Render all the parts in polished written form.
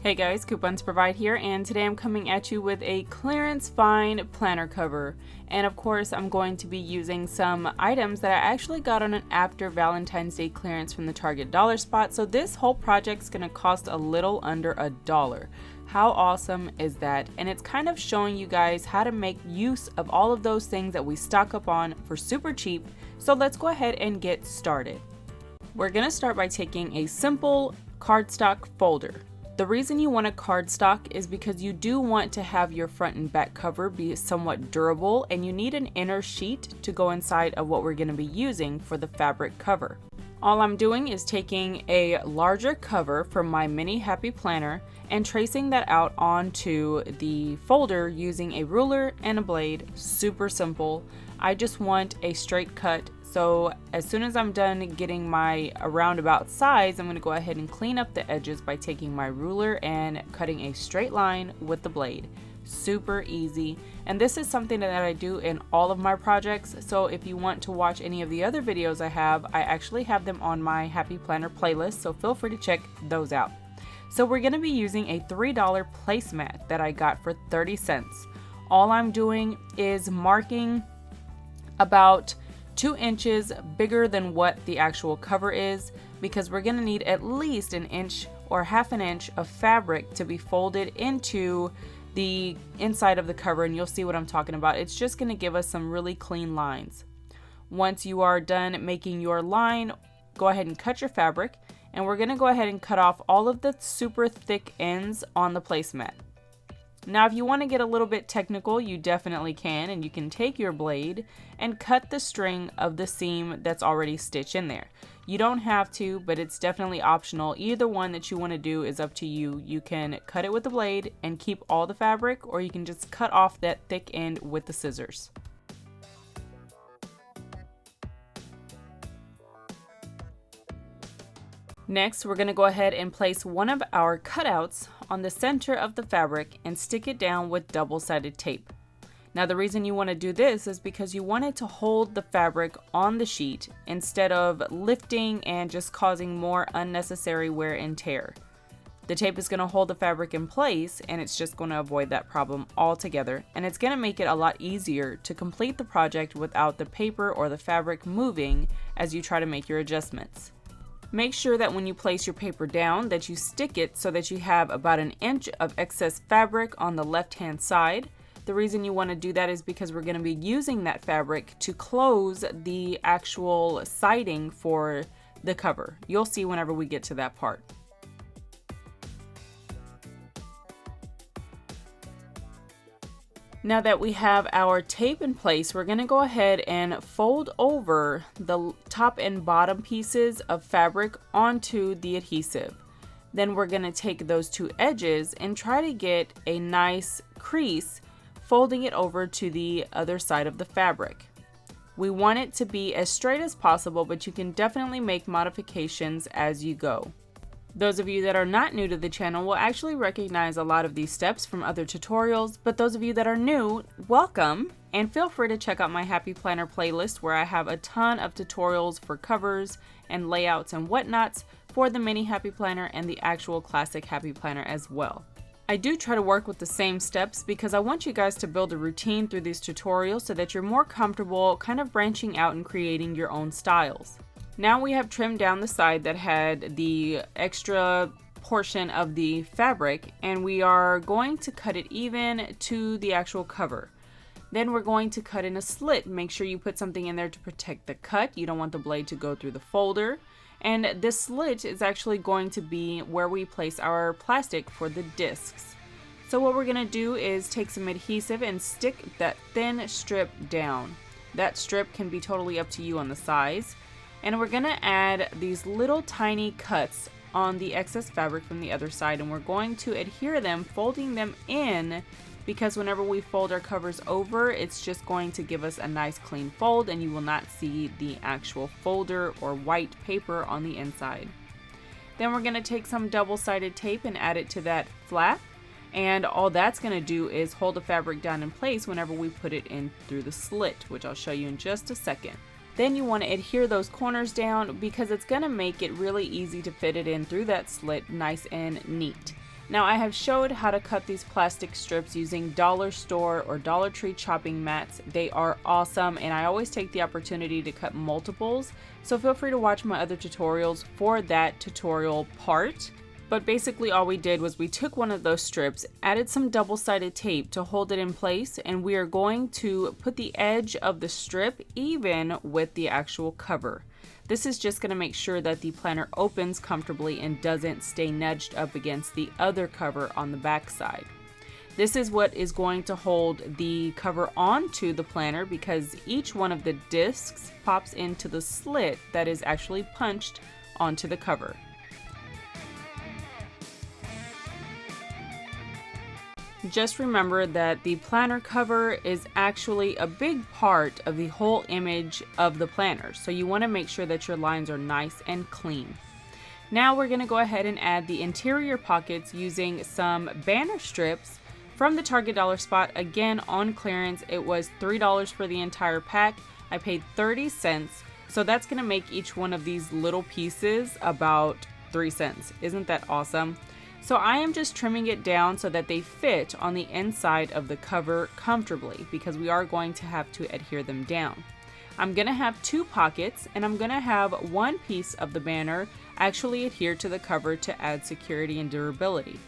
Hey guys, Coupons Provide here, and today I'm coming at you with a clearance find planner cover. And of course, I'm going to be using some items that I actually got on an after Valentine's Day clearance from the Target dollar spot. So this whole project's gonna cost a little under $1. How awesome is that? And it's kind of showing you guys how to make use of all of those things that we stock up on for super cheap. So let's go ahead and get started. We're gonna start by taking a simple cardstock folder. The reason you want a cardstock is because you do want to have your front and back cover be somewhat durable, and you need an inner sheet to go inside of what we're going to be using for the fabric cover. All I'm doing is taking a larger cover from my mini happy planner and tracing that out onto the folder using a ruler and a blade. Super simple. I just want a straight cut. So as soon as I'm done getting my roundabout size, I'm going to go ahead and clean up the edges by taking my ruler and cutting a straight line with the blade. Super easy. And this is something that I do in all of my projects. So if you want to watch any of the other videos I actually have them on my Happy Planner playlist. So feel free to check those out. So we're going to be using a $3 placemat that I got for 30 cents. All I'm doing is marking about 2 inches bigger than what the actual cover is, because we're going to need at least an inch or half an inch of fabric to be folded into the inside of the cover, and you'll see what I'm talking about. It's just going to give us some really clean lines. Once you are done making your line, go ahead and cut your fabric, and we're going to go ahead and cut off all of the super thick ends on the placemat. Now, if you want to get a little bit technical, you definitely can, and you can take your blade and cut the string of the seam that's already stitched in there. You don't have to, but it's definitely optional. Either one that you want to do is up to you. You can cut it with the blade and keep all the fabric, or you can just cut off that thick end with the scissors. Next, we're going to go ahead and place one of our cutouts on the center of the fabric and stick it down with double-sided tape. Now, the reason you want to do this is because you want it to hold the fabric on the sheet instead of lifting and just causing more unnecessary wear and tear. The tape is going to hold the fabric in place, and it's just going to avoid that problem altogether, and it's going to make it a lot easier to complete the project without the paper or the fabric moving as you try to make your adjustments. Make sure that when you place your paper down that you stick it so that you have about an inch of excess fabric on the left-hand side. The reason you want to do that is because we're going to be using that fabric to close the actual siding for the cover. You'll see whenever we get to that part. Now that we have our tape in place, we're going to go ahead and fold over the top and bottom pieces of fabric onto the adhesive. Then we're going to take those two edges and try to get a nice crease, folding it over to the other side of the fabric. We want it to be as straight as possible, but you can definitely make modifications as you go. Those of you that are not new to the channel will actually recognize a lot of these steps from other tutorials, but those of you that are new, welcome, and feel free to check out my Happy Planner playlist where I have a ton of tutorials for covers and layouts and whatnots for the mini Happy Planner and the actual classic Happy Planner as well. I do try to work with the same steps because I want you guys to build a routine through these tutorials so that you're more comfortable kind of branching out and creating your own styles. Now we have trimmed down the side that had the extra portion of the fabric, and we are going to cut it even to the actual cover. Then we're going to cut in a slit. Make sure you put something in there to protect the cut. You don't want the blade to go through the folder. And this slit is actually going to be where we place our plastic for the discs. So what we're going to do is take some adhesive and stick that thin strip down. That strip can be totally up to you on the size. And we're going to add these little tiny cuts on the excess fabric from the other side, and we're going to adhere them, folding them in, because whenever we fold our covers over, it's just going to give us a nice clean fold, and you will not see the actual folder or white paper on the inside. Then we're going to take some double-sided tape and add it to that flap, and all that's going to do is hold the fabric down in place whenever we put it in through the slit, which I'll show you in just a second. Then you want to adhere those corners down because it's going to make it really easy to fit it in through that slit nice and neat. Now I have showed how to cut these plastic strips using dollar store or Dollar Tree chopping mats. They are awesome, and I always take the opportunity to cut multiples, so feel free to watch my other tutorials for that tutorial part. But basically all we did was we took one of those strips, added some double-sided tape to hold it in place, and we are going to put the edge of the strip even with the actual cover. This is just going to make sure that the planner opens comfortably and doesn't stay nudged up against the other cover on the back side. This is what is going to hold the cover onto the planner because each one of the discs pops into the slit that is actually punched onto the cover. Just remember that the planner cover is actually a big part of the whole image of the planner, so you want to make sure that your lines are nice and clean. Now we're going to go ahead and add the interior pockets using some banner strips from the Target dollar spot. Again, on clearance, it was $3 for the entire pack. I paid 30 cents, so that's going to make each one of these little pieces about 3 cents. Isn't that awesome? So I am just trimming it down so that they fit on the inside of the cover comfortably because we are going to have to adhere them down. I'm going to have 2 pockets, and I'm going to have one piece of the banner actually adhere to the cover to add security and durability.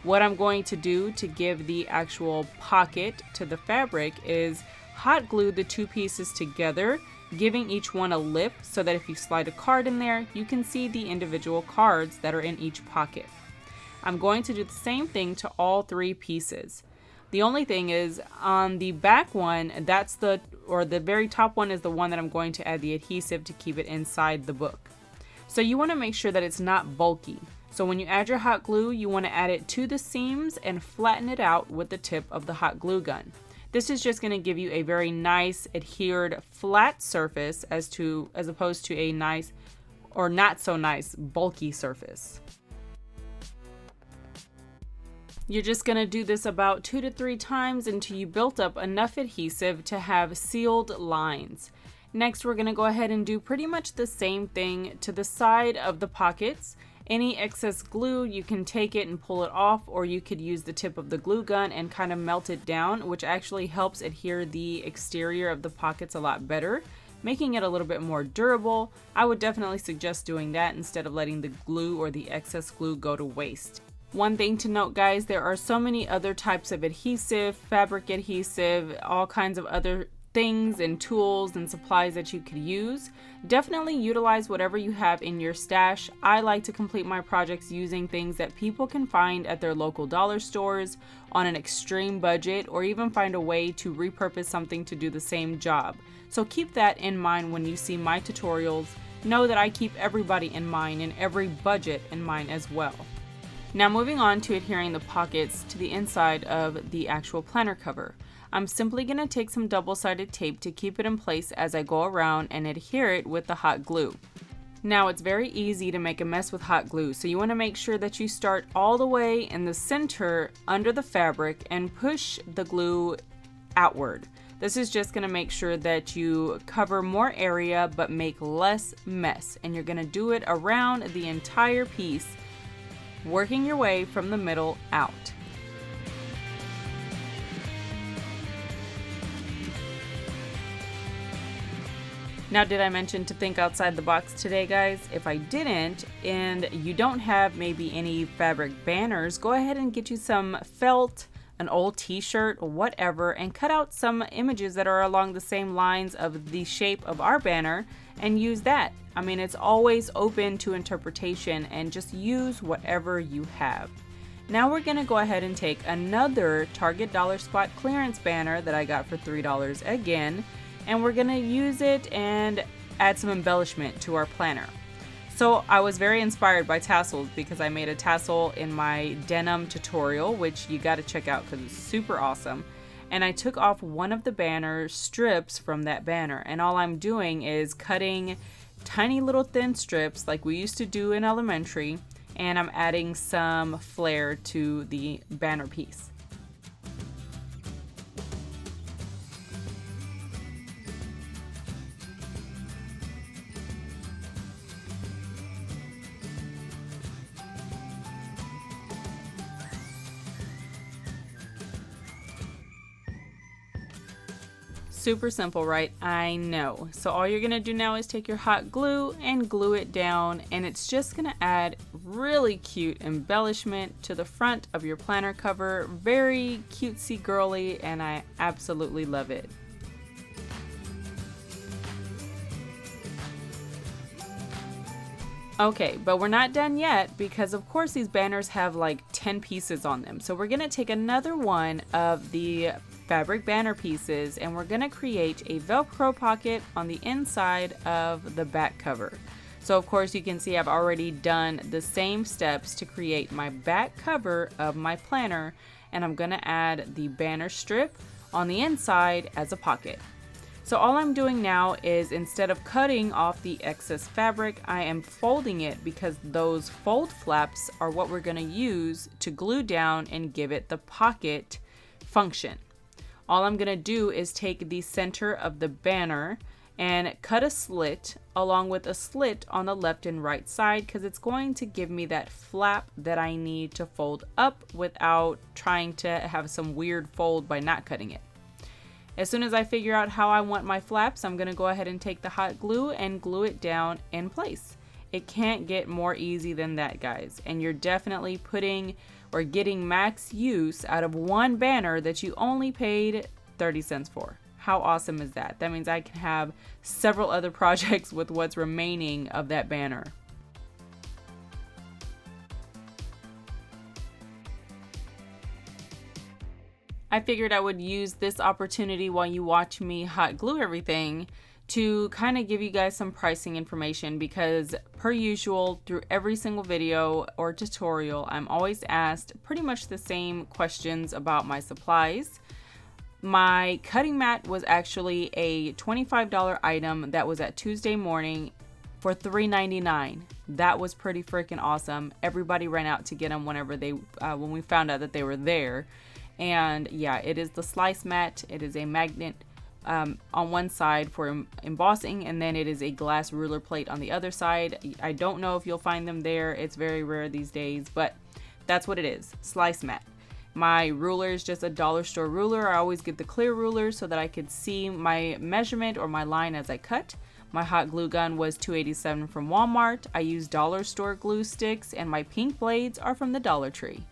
What I'm going to do to give the actual pocket to the fabric is hot glue the 2 pieces together, giving each one a lip so that if you slide a card in there, you can see the individual cards that are in each pocket. I'm going to do the same thing to all 3 pieces. The only thing is on the back one, the very top one is the one that I'm going to add the adhesive to keep it inside the book. So you want to make sure that it's not bulky. So when you add your hot glue, you want to add it to the seams and flatten it out with the tip of the hot glue gun. This is just going to give you a very nice adhered flat surface as opposed to a nice or not so nice bulky surface. You're just going to do this about 2 to 3 times until you built up enough adhesive to have sealed lines. Next, we're going to go ahead and do pretty much the same thing to the side of the pockets. Any excess glue, you can take it and pull it off, or you could use the tip of the glue gun and kind of melt it down, which actually helps adhere the exterior of the pockets a lot better, making it a little bit more durable. I would definitely suggest doing that instead of letting the glue or the excess glue go to waste. One thing to note, guys, there are so many other types of adhesive, fabric adhesive, all kinds of other things and tools and supplies that you could use. Definitely utilize whatever you have in your stash. I like to complete my projects using things that people can find at their local dollar stores on an extreme budget, or even find a way to repurpose something to do the same job. So keep that in mind when you see my tutorials. Know that I keep everybody in mind and every budget in mind as well. Now moving on to adhering the pockets to the inside of the actual planner cover. I'm simply going to take some double-sided tape to keep it in place as I go around and adhere it with the hot glue. Now it's very easy to make a mess with hot glue, so you want to make sure that you start all the way in the center under the fabric and push the glue outward. This is just going to make sure that you cover more area but make less mess, and you're going to do it around the entire piece, working your way from the middle out. Now, did I mention to think outside the box today, guys? If I didn't, and you don't have maybe any fabric banners, go ahead and get you some felt, an old t-shirt, or whatever, and cut out some images that are along the same lines of the shape of our banner and use that. I mean, it's always open to interpretation, and just use whatever you have. Now we're going to go ahead and take another Target dollar spot clearance banner that I got for $3 again, and we're going to use it and add some embellishment to our planner. So I was very inspired by tassels because I made a tassel in my denim tutorial, which you got to check out because it's super awesome. And I took off one of the banner strips from that banner, and all I'm doing is cutting tiny little thin strips like we used to do in elementary, and I'm adding some flair to the banner piece. Super simple, right? I know. So all you're gonna do now is take your hot glue and glue it down, and it's just gonna add really cute embellishment to the front of your planner cover. Very cutesy girly, and I absolutely love it. Okay, but we're not done yet because of course these banners have like 10 pieces on them. So we're gonna take another one of the fabric banner pieces and we're gonna create a Velcro pocket on the inside of the back cover. So of course you can see I've already done the same steps to create my back cover of my planner, and I'm gonna add the banner strip on the inside as a pocket. So all I'm doing now is, instead of cutting off the excess fabric, I am folding it because those fold flaps are what we're going to use to glue down and give it the pocket function. All I'm going to do is take the center of the banner and cut a slit along with a slit on the left and right side, because it's going to give me that flap that I need to fold up without trying to have some weird fold by not cutting it. As soon as I figure out how I want my flaps, I'm gonna go ahead and take the hot glue and glue it down in place. It can't get more easy than that, guys. And you're definitely putting or getting max use out of one banner that you only paid 30 cents for. How awesome is that? That means I can have several other projects with what's remaining of that banner. I figured I would use this opportunity while you watch me hot glue everything to kind of give you guys some pricing information, because per usual through every single video or tutorial I'm always asked pretty much the same questions about my supplies. My cutting mat was actually a $25 item that was at Tuesday morning for $3.99. That was pretty freaking awesome. Everybody ran out to get them whenever when we found out that they were there. And yeah, it is the slice mat. It is a magnet on one side for embossing, and then it is a glass ruler plate on the other side. I don't know if you'll find them there. It's very rare these days, but that's what it is, slice mat. My ruler is just a dollar store ruler. I always get the clear ruler so that I could see my measurement or my line as I cut. My hot glue gun was $2.87 from Walmart. I use dollar store glue sticks, and my pink blades are from the Dollar Tree.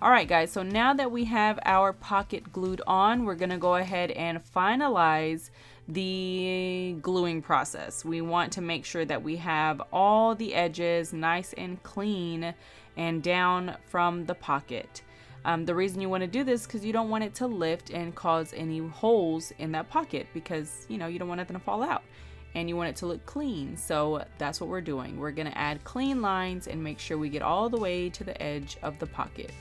Alright guys, so now that we have our pocket glued on, we're going to go ahead and finalize the gluing process. We want to make sure that we have all the edges nice and clean and down from the pocket. The reason you want to do this is because you don't want it to lift and cause any holes in that pocket, because you don't want nothing to fall out. And you want it to look clean, so that's what we're doing. We're going to add clean lines and make sure we get all the way to the edge of the pocket.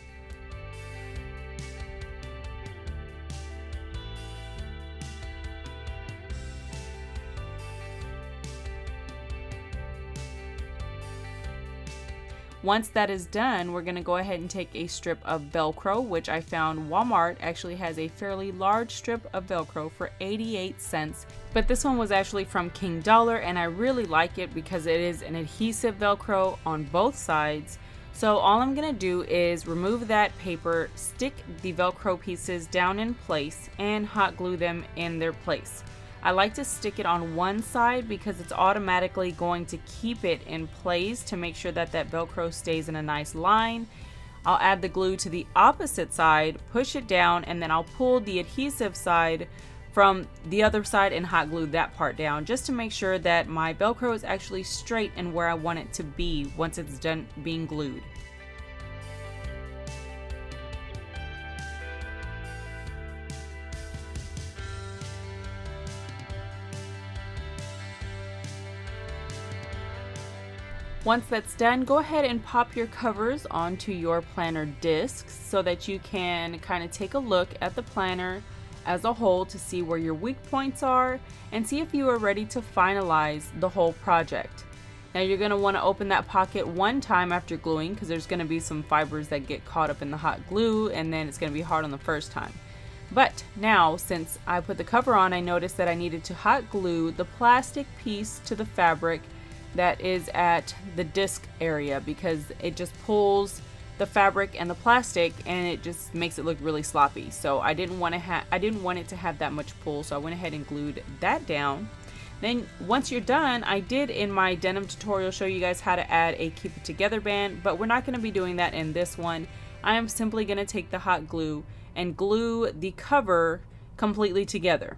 Once that is done, we're going to go ahead and take a strip of Velcro, which I found Walmart actually has a fairly large strip of Velcro for 88 cents. But this one was actually from King Dollar, and I really like it because it is an adhesive Velcro on both sides. So all I'm going to do is remove that paper, stick the Velcro pieces down in place, and hot glue them in their place. I like to stick it on one side because it's automatically going to keep it in place to make sure that that Velcro stays in a nice line. I'll add the glue to the opposite side, push it down, and then I'll pull the adhesive side from the other side and hot glue that part down, just to make sure that my Velcro is actually straight and where I want it to be once it's done being glued. Once that's done, go ahead and pop your covers onto your planner discs so that you can kind of take a look at the planner as a whole to see where your weak points are and see if you are ready to finalize the whole project. Now you're going to want to open that pocket one time after gluing, because there's going to be some fibers that get caught up in the hot glue, and then it's going to be hard on the first time. But now, since I put the cover on, I noticed that I needed to hot glue the plastic piece to the fabric that is at the disc area, because it just pulls the fabric and the plastic, and it just makes it look really sloppy. So I didn't want it to have that much pull, so I went ahead and glued that down. Then once you're done, I did in my denim tutorial show you guys how to add a keep it together band, but we're not going to be doing that in this one. I am simply going to take the hot glue and glue the cover completely together.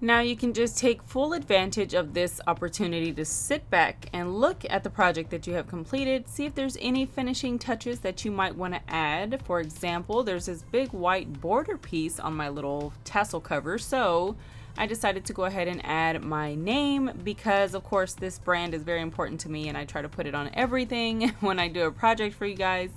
Now you can just take full advantage of this opportunity to sit back and look at the project that you have completed, see if there's any finishing touches that you might want to add. For example, there's this big white border piece on my little tassel cover, so I decided to go ahead and add my name because of course this brand is very important to me and I try to put it on everything when I do a project for you guys,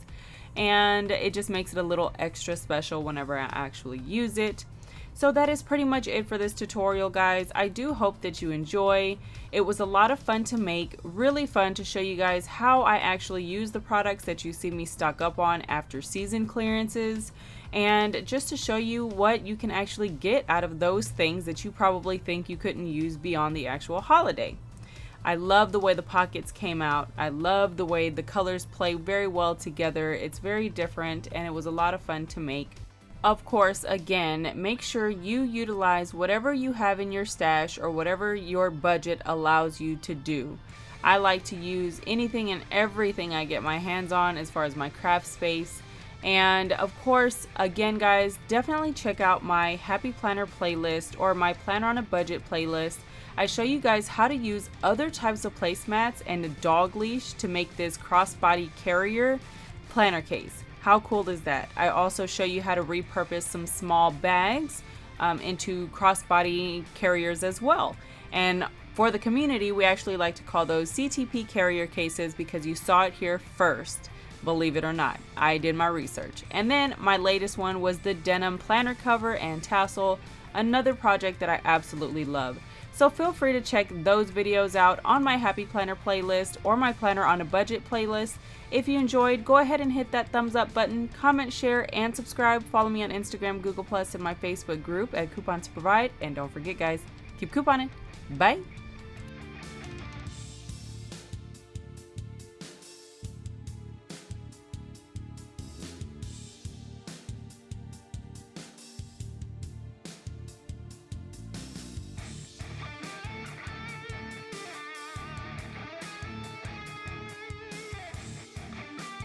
and it just makes it a little extra special whenever I actually use it. So that is pretty much it for this tutorial, guys. I do hope that you enjoy. It was a lot of fun to make, really fun to show you guys how I actually use the products that you see me stock up on after season clearances, and just to show you what you can actually get out of those things that you probably think you couldn't use beyond the actual holiday. I love the way the pockets came out. I love the way the colors play very well together. It's very different and it was a lot of fun to make. Of course, again, make sure you utilize whatever you have in your stash or whatever your budget allows you to do. I like to use anything and everything I get my hands on as far as my craft space. And of course, again guys, definitely check out my Happy Planner playlist or my Planner on a Budget playlist. I show you guys how to use other types of placemats and a dog leash to make this crossbody carrier planner case. How cool is that? I also show you how to repurpose some small bags into crossbody carriers as well. And for the community, we actually like to call those CTP carrier cases because you saw it here first. Believe it or not, I did my research. And then my latest one was the denim planner cover and tassel, another project that I absolutely love. So feel free to check those videos out on my Happy Planner playlist or my Planner on a Budget playlist. If you enjoyed, go ahead and hit that thumbs up button, comment, share, and subscribe. Follow me on Instagram, Google+, and my Facebook group at Coupons to Provide. And don't forget, guys, keep couponing. Bye!